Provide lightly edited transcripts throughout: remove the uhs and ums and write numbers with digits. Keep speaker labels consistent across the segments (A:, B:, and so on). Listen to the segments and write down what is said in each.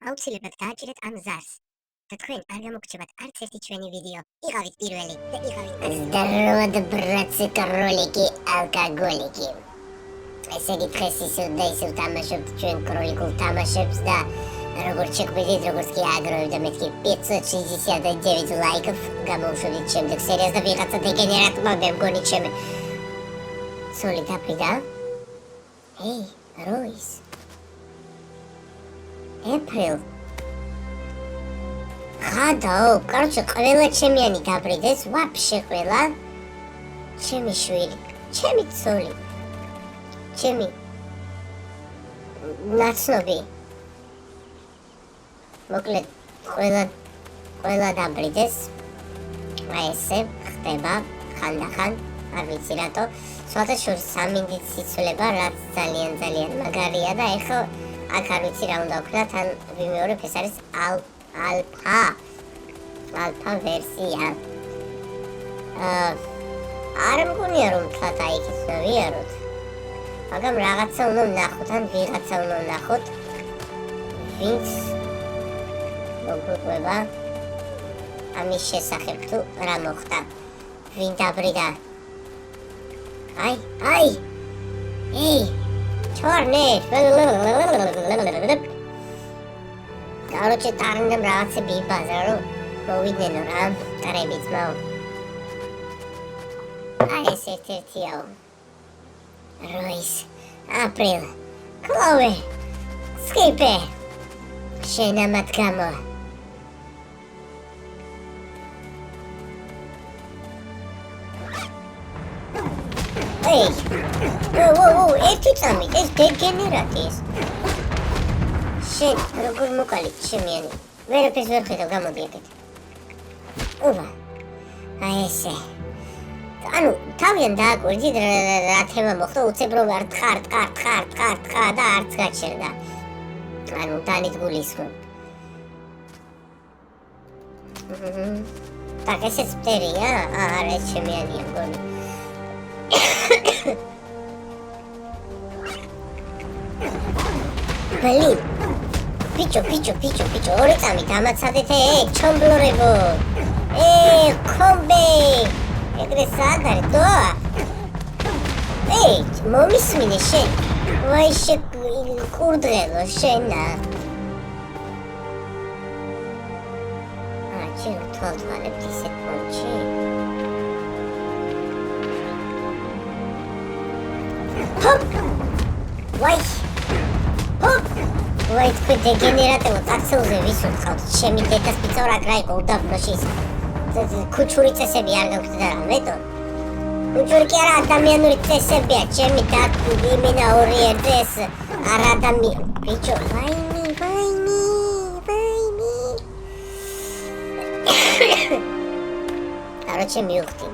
A: აუცილებლად დააჭირეთ ამ ზარს და თქვენ არ გამოგრჩებათ არც ერთი ჩვენი ვიდეო. იყავით პირველი და იყავით
B: Здорово, братцы, кролики, алкоголики. ესე იგი დღეს ისევ და ისევ თამაშობთ ჩვენ კროლიკულ თამაშებს და როგორც შეგვიძლია როგორც კი აგროვებთ და მეთქი 569 ლაიქов გამოვშვებით შემდეგ სერიას და ვიღაცა დეგენერატმა მეგონი ჩემი სული დაფრიდა. Hey, Royce. April. ხადაო, კარჩე ყველა ჩემიანი დაფრიდეს, ვაფშე ყველა. ჩემი შვილი, ჩემი ცოლი. ჩემი ნაცნობი. მოკლედ, ყველა დაფრიდეს. აი ესე ხდება ხანდახან, არ ვიცი რატო. სხვადასხვა სამინდით სიცვლება, რაც ძალიან მაგარია და ეხლა აქ არ ვიცი რა უნდა ვქნათ, ან ვიმეორებ, ეს არის ალფა ვერსია. არ მგონია რომ თქვათ აი იქით ვიაროთ. მაგრამ რაღაცა უნდა ვნახოთ, ან ვიღაცა უნდა ვნახოთ. ვინც მოგვიყვება ამის შესახებ თუ რა მოხდა. ვინ დაბრიდა? Ai! Ei! Чёрный! Короче, тарндем რაღაცები ბაზარო. მოვიდნენ რა, ტარებით მაო. აი ეს ერთ-ერთიაო. Royce, April, Chloe, Skipper. შენამათ გამო. Hey! Whoa, ერთი წამით, ეს დეგენერატის. შენ, როგორ მოკალით შემიანი. ვერაფერს ვერ ხედავ, გამოდი აქეთ. უბა. აი ესე. ანუ, თავიდან დააკვირდით რა თემა მოხდა, უცებ რომ არ თხარ და არც გაჩერდა. ანუ, დანით გულისხმობ. Так, ესეც მტერია? არა, ეს შემიანია მგონი. Блин. Пичо, ორი წამი დამაცადეთ, ჩომბლორებო. კომბე. ეგრე სად არის დო? მომისმინე შენ. ვაი კურდღელო შენა. ჩემ თვალთვალებთ ისეთ პონჩი. Ვაი, თქვენ დეგენერატებო წარცელზე ვის უწყავთ? ჩემი დედას პიცორა გრაიკო უდაბნოშის. ქუჩური წესები არ გაქვთ და რა მეტო? ქუჩური კი არა, ადამიანური წესებია, ჩემი და იმენა ორი ერთეს არ ადამიანი. ბიჭო, ვაიმი. Короче, მივხვდი.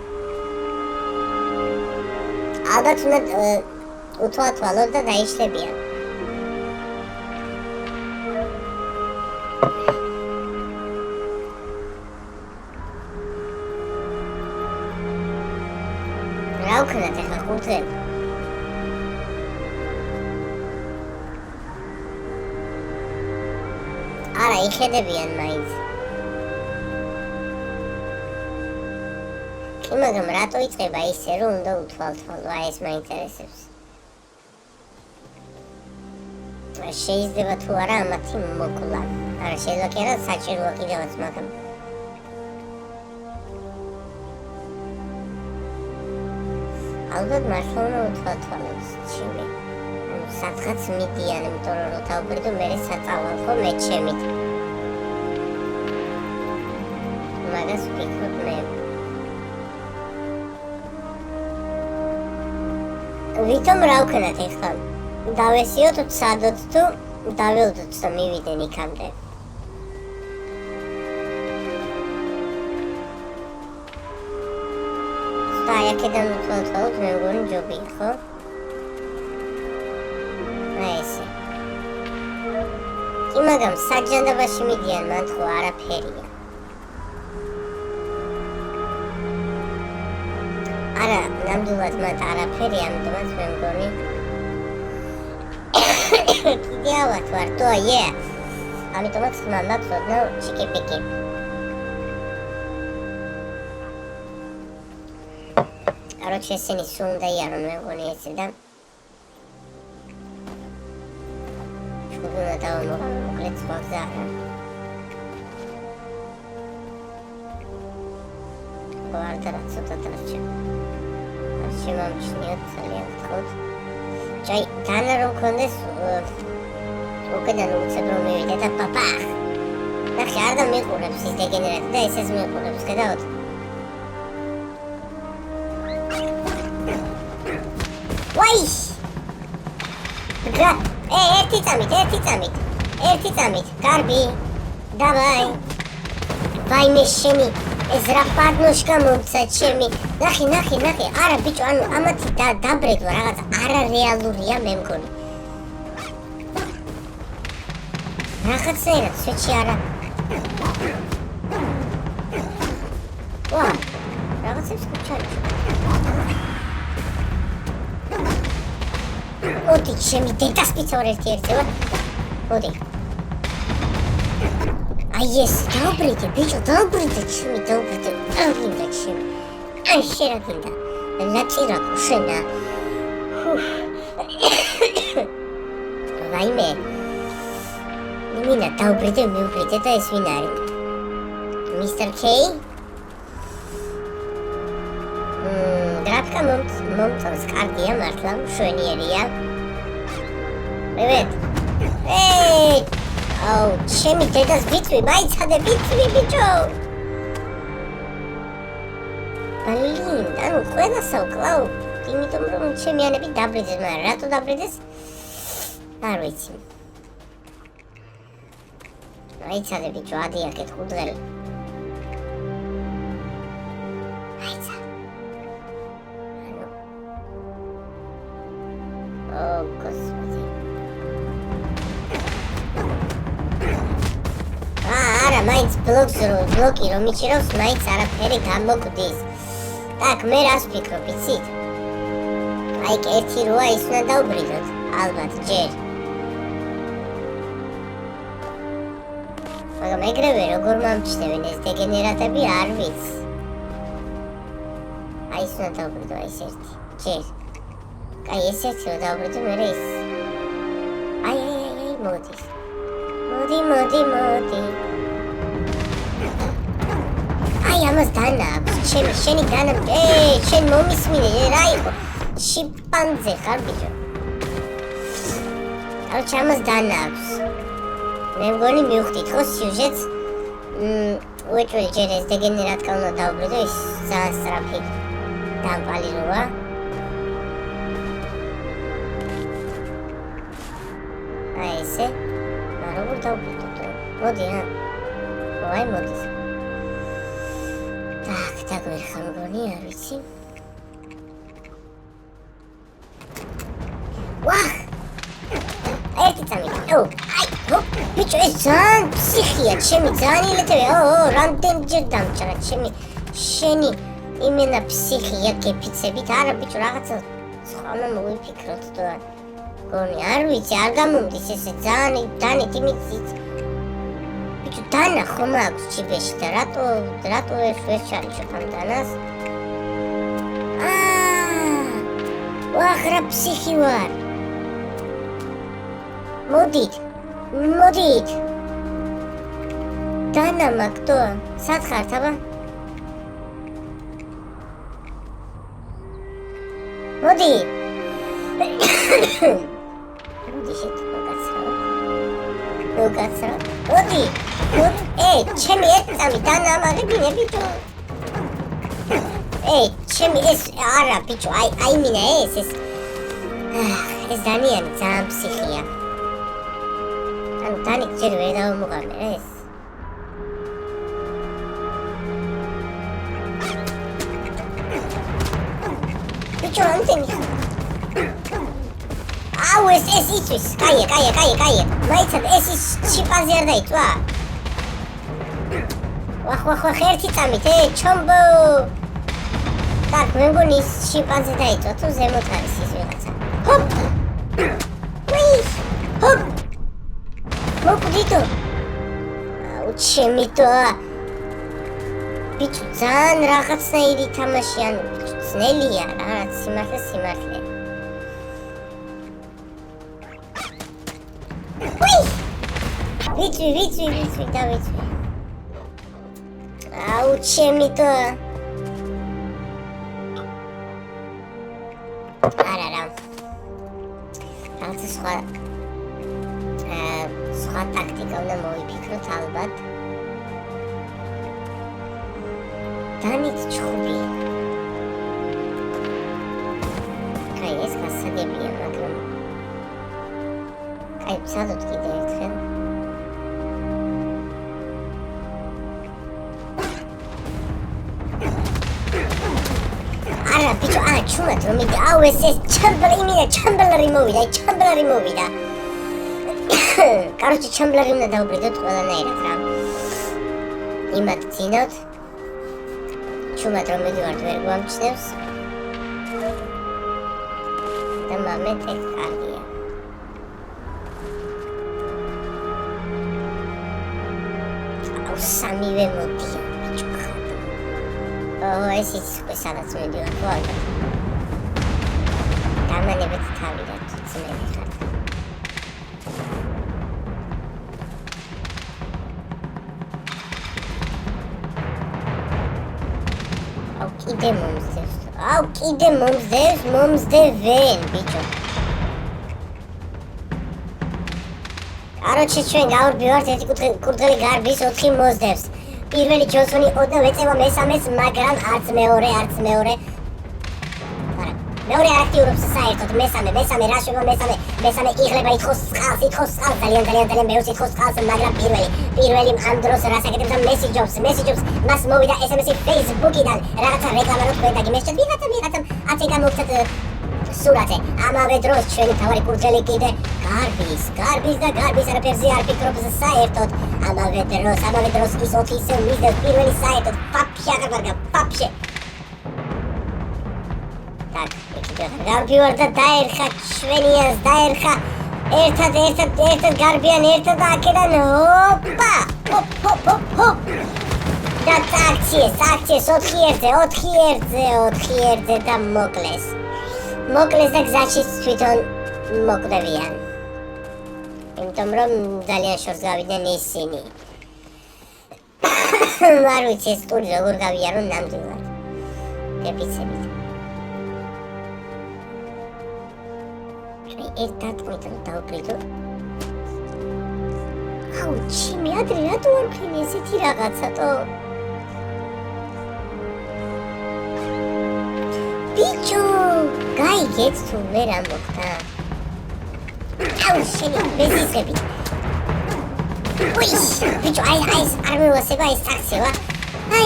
B: ალბათ უნდა უთვალთვალოთ და დაიშლებიან. რა ვქნათ ახლა ხუთი? არა, იხედებიან მაინც. მაგრამ რატო იწყება ისე რომ უნდა უთვალთვალო? აი ეს მაინტერესებს. შეიძლება თუ არა ამათი მოკლა. არა, შეიძლება კი არა, საჭიროა კიდევაც, მაგრამ ალბათ მართლა უნდა უთვალთვალოთ ჩემი. ანუ სადღაც მიდიან, იმიტომ რომ თავბრიდო მე საწავალ ხო მე ჩემით. მაგას ვფიქრობ მე. ვითომ რა ვქნათ ახლა? დავესიოთ ცადოთ თუ დაველოდოთ და მივიდნენ იქამდე. აი აქედან უთვალთვალოთ, მე მგონი ჯობია, ხო? აი ესე. კი მაგრამ საჯანდაბაში მიდიან, მან ხო არაფერია. არა, ნამდვილად მათ არაფერი, ამიტომაც მე მგონი კიდე ავათ ვარ, yeah. ამიტომაც ხმა მაქვს ოდნავ ჩიკი-პიკი. Короче, ესენი სულ უნდა იარონ მე მგონი ესე და ჩუბი უნდა დავამოყავ მოკლედ სხვა გზა არა. ვარდა რა ცოტა დარჩა. შემამჩნიოთ ძალიან გთხოვთ. ჯაი, დანა რომ კონდეს უკედან უცებ რომ მივიდე და პაპახ. ნახე, არ დამიყურებს ის დეგენერატი და ესეც მიყურებს, ხედავთ? ვაიშ! ერთი წამით, გარბი, დავაი. ვაიმე შენი, ეს რა პარნოშკა მომცა ჩემი. ნახე, არა ბიჭო, ანუ ამათი დაბრედვა რაღაცა არარეალურია მე მგონი. რაღაცეერად სვეტში არა. ვა, რაღაცებს ხუჩარი. მოდი, ჩემი დედასპიცა ორ ერთი-ერთევა. მოდი. აი ეს, დავბრიდე, ბიჭო, დავბრიდე, ჩემი, დავბრიდე. აღინდა ჩემი. აი, შერაგინდა. ლაწირაკო, შენა. რაიმე. მინა დავბრიდე, მივბრიდე და ეს ვინ არის? მისტერ კეი? გრაფიკა მომწონს, კარგია, მართლა, მშვენიერია. მივედ. აუ, ჩემი დედას ბიცვი, მაიცადე ბიცვი, ბიჭო. ბალინ, ანუ ყველასა ვკლავ, იმიტომ რომ ჩემი ანები დაბრიდეს, მაგრამ რატო დაბრიდეს? არ ვიცი. მაიცადე ბიჭო, ადიაკეთ ხუდღელი. მაიცა. ო, გოსპოდი. არა, მაინც ბლოკი რომ მიჭირავს, მაინც არაფერი გამოგვდის. так, მე რას ვფიქრობ, იცით? აი, ერთი როა ის უნდა დავბრიდოთ, ალბათ, ჯერ. მაგრამ ეგრევე როგორ მომჩნევენ ეს დეგენერატები, არ ვიცი. აი, ის უნდა დავბრიდო, აი ეს ერთი, ჯერ. კაი, ეს ერთი რომ დავბრიდო, მერე ის. აი, მოდის. მოდი. აი, ამას დანა აქვს, შენი დანა, შენ მომისმინე, რა იყო? შიმპანზე ხარ, ბიჭო. короче, ამას დანა აქვს. მე მგონი მივხვდით ხო სიუჟეტს. უეჭველი ჯერ ეს დეგენერატკა უნდა დავბრიდო, ის ძალიან სწრაფი დამპალი როა. აი ესე. როგორ დავბრიდოთ? მოდი, აი მოდის. так, დაგვერხა მგონი, არ ვიცი. ვაჰ! ერთი წამით. აი, ბიჭო, ეს ძალიან ფსიხია, ჩემი ძალიან ილეთებია. რამდენჯერ დამჭრა ჩემი შენი იმენა ფსიხია გეფიცებით. არა ბიჭო, რაღაცა სხვა მოვიფიქროთ თუ არა. გონი, არ ვიცი, არ გამომდის ესე ძალიან დანით იმით. ბიჭო, დანა ხომ აქვს ჩიბეში და რატო ვერ ჩარიჩობ ამ დანას? ვახ, რა ფსიხი ვარ. მოდით. დანა მაგდო, სად ხართ, აბა? მოდი. მოდი შეთქო გაცრავ. მოდი. ჩემი ეწამი დანა მაგებინე ბიჭო. ჩემი ეს არა ბიჭო, აი მინა ეს დანიანი ძალიან ფსიხია. ანუ დანით ჯერ ვერ დავამოყავე ეს. ბიჭო, ამდენი. აუ, ეს ისთვის. კაია. მაიცად, ეს შიმპანზე არ დაიწვა. ვახ, ერთი წამით, ჩომბო. так, მე მგონი ის შიმპანზე დაიწვა, თუ ზემოთ არის ის ვიღაცა. ჰოპ! მოკვდითო. ჩემითო ბიჭო ძალიან რაღაცნაირი თამაში ანუ ბიჭო ძნელია რაღაც სიმართლე ვიცი დავიცვი აუ ჩემითო არა რაღაც სხვა ტაქტიკა უნდა მოვიფიქროთ ალბათ დანით ჩხუბი კაი ეს გასაგებია მაგრამ კაი ვცადოთ კიდე ერთხელ არა ბიჭო ჩუმად რომ მიდი აუ ეს ჩამბლარი მოვიდა კაროჩე ჩამბლარი უნდა დავბრიდოთ ყველანაირად რა იმად ძინავთ ჩუმად რომ მიდივართ ვერ გვამჩნევს და მომენტ ეს კარგია აუ სამივე მოდია ბიჭო ეს ის სადაც მიდივართ ვარდა დამანებეთ თავი რა ძმელი ხარ კიდე მომზდევენ ბიჭო კაროჩე ჩვენ გავარბივართ ერთი კურდღელი გარბის 4 მოსდევს პირველი ჯონსონი 20 ეწევა მესამეს მაგრამ არც მეორე აქტიურობს საერთოდ მესამე რა შევა მესამე იღლება ითხოვს წყალს ძალიან ბევრს ითხოვს წყალს მაგრამ პირველი ამ დროს რას აკეთებს მესიჯობს მას მოვიდა SMS-ი Facebook-იდან რაღაცა რეკლამა რო თქვენ დაგიმესჭეთ ვიღაცამ აცი გამოვცეთ სურათი ამავე დროს ჩვენი თავარი კურდღელი კიდე გარბის არაფერზე არ ფიქრობს საერთოდ ამავე დროს ის 4 ისევ მისდევს პირველი საერთოდ ფაფშე так გარბივარ და დაერხა ჩვენიას ერთად გარბიან ერთად აქედან ოპა და აქციეს 4 ერთზე და მოკლეს და გზაში თვითონ მოკვდებიან იმიტომ რომ ძალიან შორს გავიდნენ ისინი არ ვიცი ეს ტური როგორ გავიარო ნამდვილად გეპიცებით ერთად მიტომ დავბრიდო აუ ჩიმი ადრე რატო არ ვქენი ესეთი რაღაცატო ბიჭო გაიგეთ თუ ვერ ამბობდა აუ შენი ბეზისები უი ბიჭო აი არ მევასება ეს აქცევა აი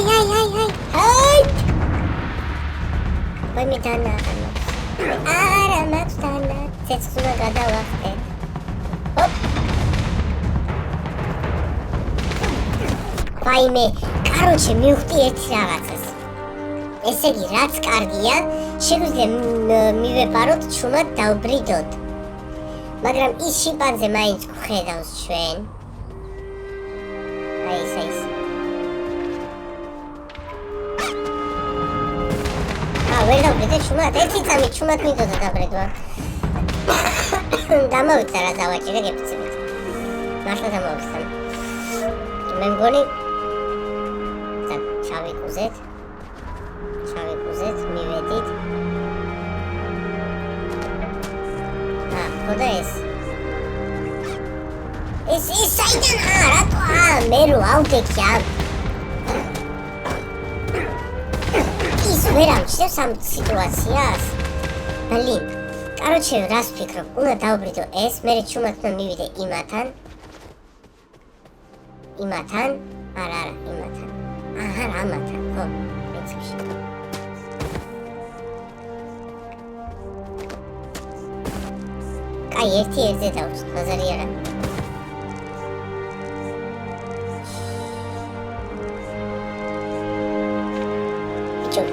B: ვაი მე დანა არა მაქვს დანა ცეცხლმა გადავახტე ოპ ვაიმე კაროჩე მივხვდი ერთი რაღაცას ესე იგი რაც კარგია შეგვიძლია მივეპაროთ ჩუმად დავბრიდოთ მაგრამ ის შიმპანზე მაინც გვხედავს ჩვენ აი ეს ვერ დავბრიდე ჩუმად ერთი წამი ჩუმად მიდოდა დაბრიდვა დამოვიცა რა დავაჭირე გეფიცებით მართლა დამოვიცა მე მგონი ჩავიკუზეთ მივედით ხოდა ეს საიდან რატო მე რო ავდექი ის ვერ ამჩნევს ამ სიტუაციას ბლინ კაროჩე რას ფიქრობ უნდა დავბრიდო ეს მე ჩუმად მივიდე იმათან არა იმათან ამათან ხო პრინციპში კაი ერთი ერთზე დავწვ ბაზარი არა ბიჭო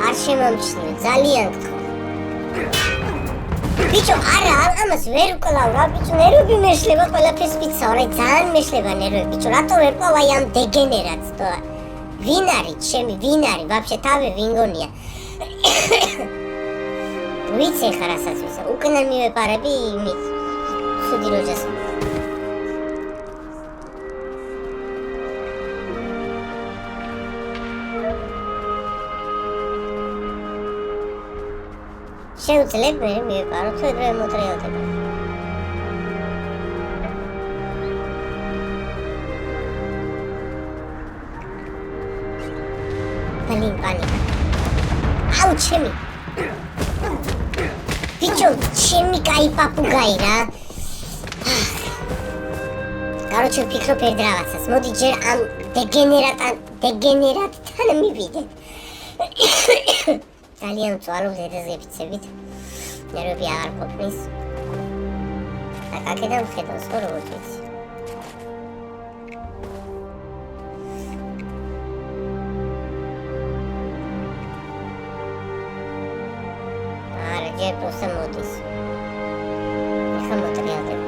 B: არ შემომჩნიო ძალიან გთხოვ ბიჭო, არა, ამას ვერ ვკლავ რა, ბიჭო, ნერვები მეშლება, ყველაფერს ვიცავ, ძალიან მეშლება ნერვები, ბიჭო, რატო ვერ ვკლავ აი ამ დეგენერატს, თო? ვინ არის, ჩემი, ვინ არის, ვაფშე თავი ვინ გონია? ვიცი ხარ რასაც ვისა, უკენა მივეპარები იმით, ცუდი როჯას. შეუძლებ მე მივეპარო, თუ ეგრევე მოტრიალდება. Блин, паника. Ау, ჩემი. ბიჭო, ჩემი кай папугаи რა. Короче, ვფიქრობ ერთ რაღაცას. მოდი ჯერ ამ დეგენერატთან მივიდეთ. ძალიან წვალობ ზედაზეფიცებით. ნერვები აღარ ყოფნის. და აქედან ვხედავს ხო როგორც ვიცი. ჯერ პროსა მოდის. ეხა მოტრიალდება.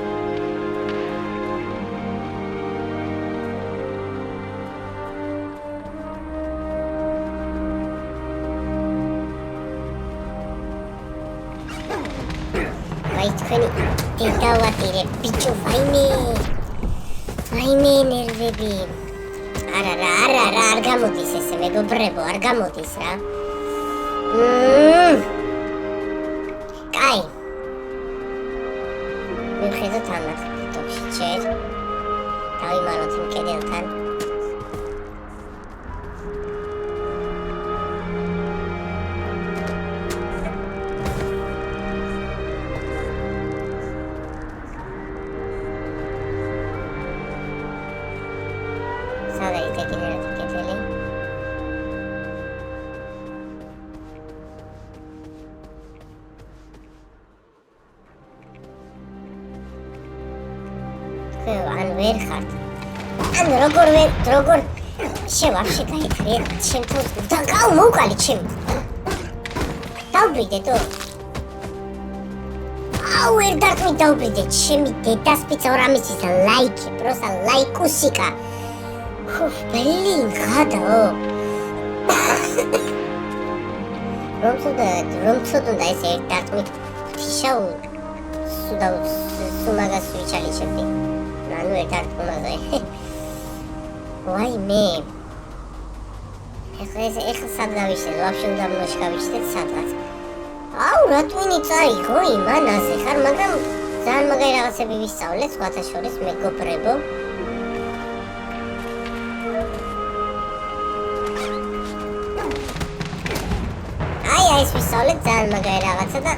B: აი თქვენი დედავატირე ბიჭო, ვაიმე ნერვები. არა, არ გამოდის ესე მეგობრებო, არ გამოდის რა. Ai. მივხედოთ ამათ ტოპში ჯერ. დავიმალოთ იმ კედელთან. სადა იდეგენერატი კედელი. ან ვერ ხართ. ან როგორ შევაფშე გაიქრიე ჩემთვის და მოვყალი ჩემი. დავბრიდე თო. აუ ვერ დარტყმი დავბრიდე ჩემი დედას პიცა ორამისის ლაიკი, პროსა ლაიკუსიკა. ბლინ ხადაო. რომ ცოტა ეს ერთ დარტყმით ფიშაუ სუმაგას ვიჩალიჩებდი. ანუ ერთ დარტყმაზე. ვაიმე. ეხლა სად გავიშლეთ? ვაფშე უნდა მოშკავიჩდეთ სადღაც. აუ რატვინი წაიღო იმანაზე ხარ, მაგრამ ძალიან მაგარი რაღაცები ვისწავლეთ, სხვათა შორის მეგობრებო. აი ეს ვისწავლეთ ძალიან მაგარი რაღაცა და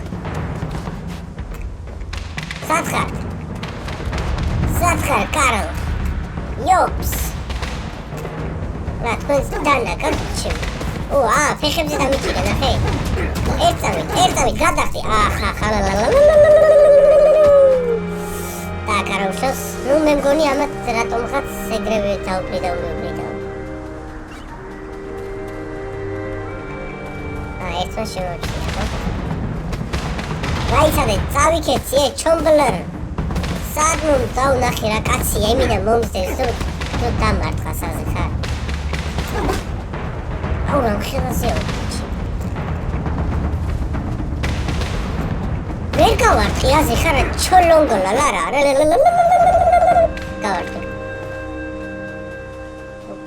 B: სად ხარ, კარლ? იოპს. რა თქვენს დანაკარგ ჩემი. ფეხებზე დამიჭირე ნახე. ერთ წამით გადახდი. ახა. დაკარაუშოს. ნუ მე მგონი ამათ რატომღაც ეგრევე დავბრიდა. ერთმა შემოვიჭრა ხო? რაიცადე, წავიქეცი, ჩომბლერ. სად დავნახე რა კაცია, იმიდან მომისდევს თუ დამარტყა საზე ხარ. აუ რა ხელაზეო. ვერ გავარტყი აზე ხარ ჩოლონგოლა ლარა. გავარტყი.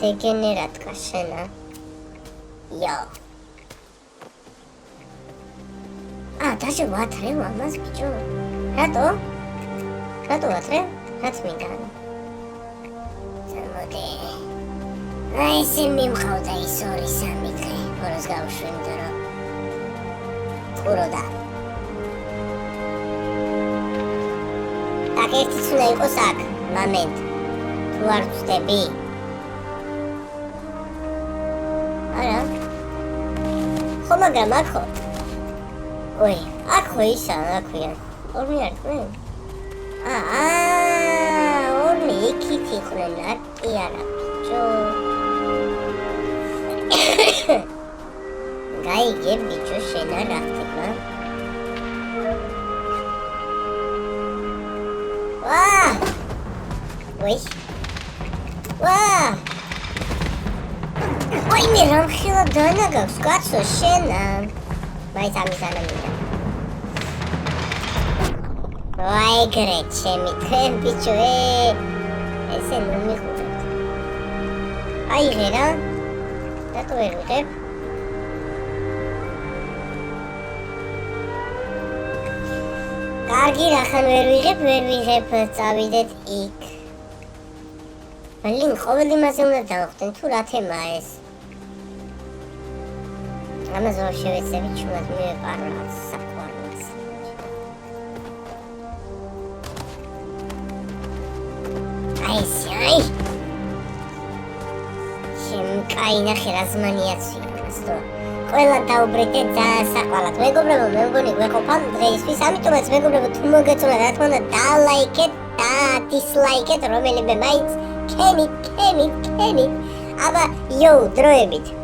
B: დეგენერატკა შენა. იო. დაჟე ვათრევ ამას ბიჭო. რატო ვათრევ? რაც მინდა. მოდი. აი ესე მიმყავდა ის 2-3 დღე. ბოლოს გავშვენდა რომ ყუროდა. ერთიც უნდა იყოს აქ, მომენტ. თუ არ ვწდები. არა. ხო მაგრამ აქ ხო. ой, აქ ხო ისა, აქვია. ორნი არ თქვენ? ორნი იქით იყვნენ, აკი არა, ბიჭო. გაიგე, ბიჭო, შენ არ ახტება. ვაი. ვა! ვაიმე, რამხელა დანაგავს, კაცო, შენა. მაინც ამის ანამინდა. ვაი, გრეთ, ჩემი თქვენ ბიჭო, ესე ნუ მიხუჭეთ. აიღე რა. რატო ვერ ვიღებ? კარგი, რახან ვერ ვიღებ, წავიდეთ იქ. მალინ ყოველ იმაზე უნდა დავხდენ, თუ რა თემაა ეს. ამაზე ვაფშე ვეცდები ჩულად მივეყარო რაღაც საყვარლს. აი. შემკაი ნახე რა ზმანიაცია მასტო. ყველა დაუბრეკე ძალიან საყვალად. მეგობრებო, მე მგონი გვეყოფან დღეისთვის, ამიტომაც მეგობრებო, თუ მოგეწონა რა თქმა უნდა, დალაიქეთ და დისლაიქეთ რომელიმე მაინც კენით. აბა, დროებით.